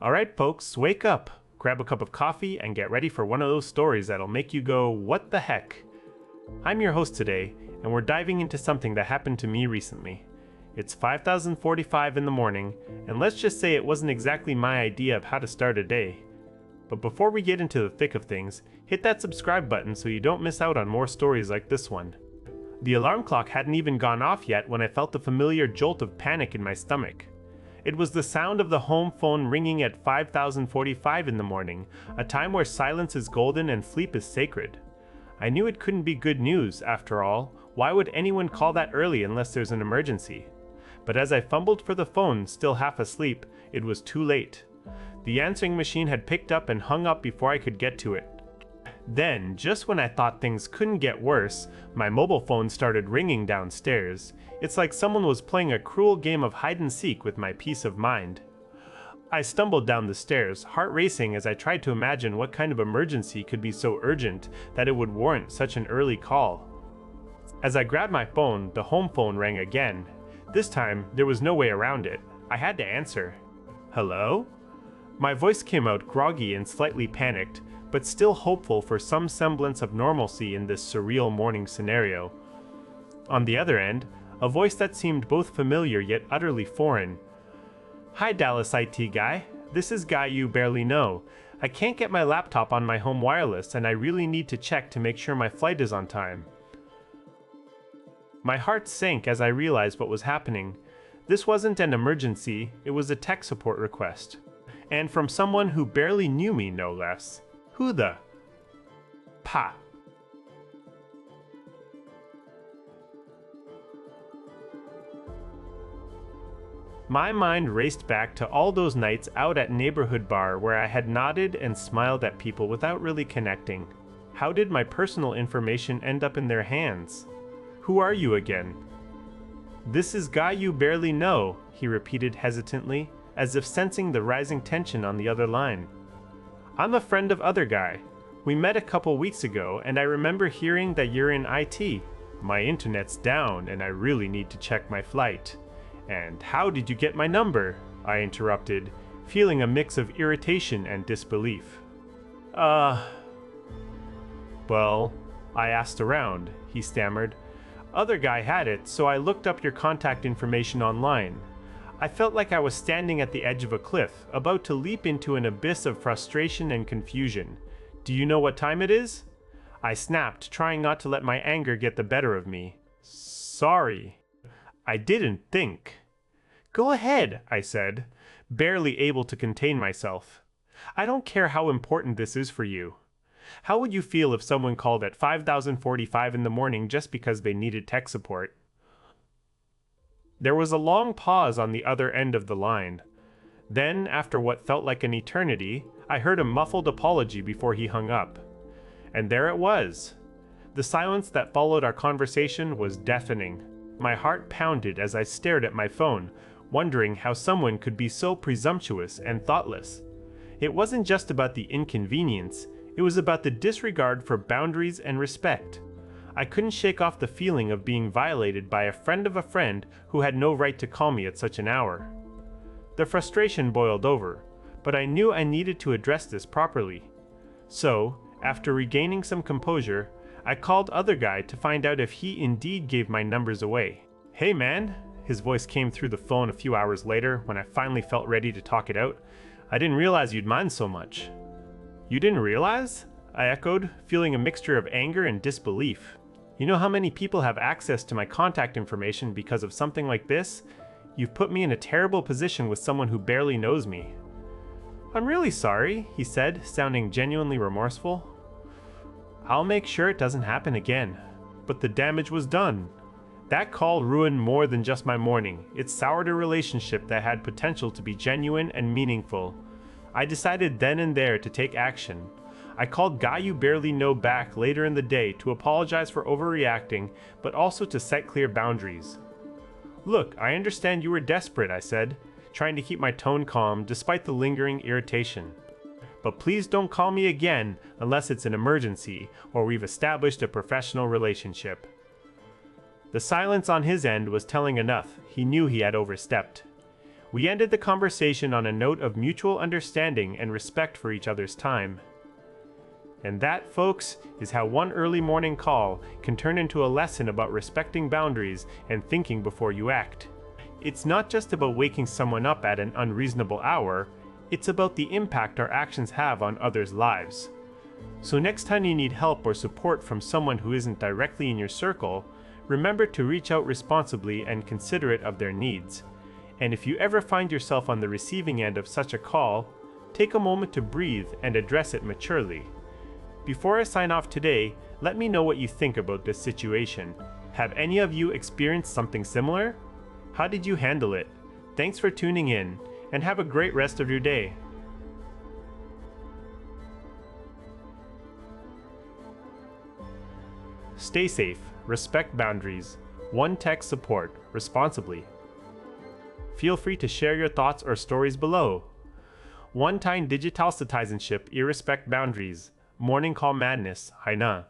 Alright, folks, wake up, grab a cup of coffee, and get ready for one of those stories that'll make you go, what the heck? I'm your host today, and we're diving into something that happened to me recently. It's 5045 in the morning, and let's just say it wasn't exactly my idea of how to start a day. But before we get into the thick of things, hit that subscribe button so you don't miss out on more stories like this one. The alarm clock hadn't even gone off yet when I felt the familiar jolt of panic in my stomach. It was the sound of the home phone ringing at 5045 in the morning, a time where silence is golden and sleep is sacred. I knew it couldn't be good news, after all. Why would anyone call that early unless there's an emergency? But as I fumbled for the phone, still half asleep, it was too late. The answering machine had picked up and hung up before I could get to it. Then, just when I thought things couldn't get worse, my mobile phone started ringing downstairs. It's like someone was playing a cruel game of hide-and-seek with my peace of mind. I stumbled down the stairs, heart racing as I tried to imagine what kind of emergency could be so urgent that it would warrant such an early call. As I grabbed my phone, the home phone rang again. This time, there was no way around it. I had to answer. Hello? My voice came out groggy and slightly panicked, but still hopeful for some semblance of normalcy in this surreal morning scenario. On the other end, a voice that seemed both familiar yet utterly foreign. Hi Dallas IT guy, this is guy you barely know. I can't get my laptop on my home wireless and I really need to check to make sure my flight is on time. My heart sank as I realized what was happening. This wasn't an emergency, it was a tech support request. And from someone who barely knew me, no less. Who the? Pa. My mind raced back to all those nights out at neighborhood bar where I had nodded and smiled at people without really connecting. How did my personal information end up in their hands? Who are you again? This is guy you barely know, he repeated hesitantly, as if sensing the rising tension on the other line. I'm a friend of other guy. We met a couple weeks ago and I remember hearing that you're in IT. My internet's down and I really need to check my flight. And how did you get my number? I interrupted, feeling a mix of irritation and disbelief. Well, I asked around, he stammered. Other guy had it, so I looked up your contact information online. I felt like I was standing at the edge of a cliff, about to leap into an abyss of frustration and confusion. Do you know what time it is? I snapped, trying not to let my anger get the better of me. Sorry. I didn't think. Go ahead, I said, barely able to contain myself. I don't care how important this is for you. How would you feel if someone called at 5045 in the morning just because they needed tech support? There was a long pause on the other end of the line. Then, after what felt like an eternity, I heard a muffled apology before he hung up. And there it was. The silence that followed our conversation was deafening. My heart pounded as I stared at my phone, wondering how someone could be so presumptuous and thoughtless. It wasn't just about the inconvenience, it was about the disregard for boundaries and respect. I couldn't shake off the feeling of being violated by a friend of a friend who had no right to call me at such an hour. The frustration boiled over, but I knew I needed to address this properly. So, after regaining some composure, I called other guy to find out if he indeed gave my numbers away. Hey man, his voice came through the phone a few hours later when I finally felt ready to talk it out. I didn't realize you'd mind so much. You didn't realize? I echoed, feeling a mixture of anger and disbelief. You know how many people have access to my contact information because of something like this? You've put me in a terrible position with someone who barely knows me. I'm really sorry, he said, sounding genuinely remorseful. I'll make sure it doesn't happen again. But the damage was done. That call ruined more than just my morning. It soured a relationship that had potential to be genuine and meaningful. I decided then and there to take action. I called guy you barely know back later in the day to apologize for overreacting, but also to set clear boundaries. Look, I understand you were desperate, I said, trying to keep my tone calm despite the lingering irritation. But please don't call me again unless it's an emergency or we've established a professional relationship. The silence on his end was telling enough. He knew he had overstepped. We ended the conversation on a note of mutual understanding and respect for each other's time. And that, folks, is how one early morning call can turn into a lesson about respecting boundaries and thinking before you act. It's not just about waking someone up at an unreasonable hour, it's about the impact our actions have on others' lives. So next time you need help or support from someone who isn't directly in your circle, remember to reach out responsibly and considerate of their needs. And if you ever find yourself on the receiving end of such a call, take a moment to breathe and address it maturely. Before I sign off today, let me know what you think about this situation. Have any of you experienced something similar? How did you handle it? Thanks for tuning in, and have a great rest of your day. Stay safe, respect boundaries, one tech support responsibly. Feel free to share your thoughts or stories below. One-time digital citizenship irrespect boundaries. Morning Call Madness, Haina.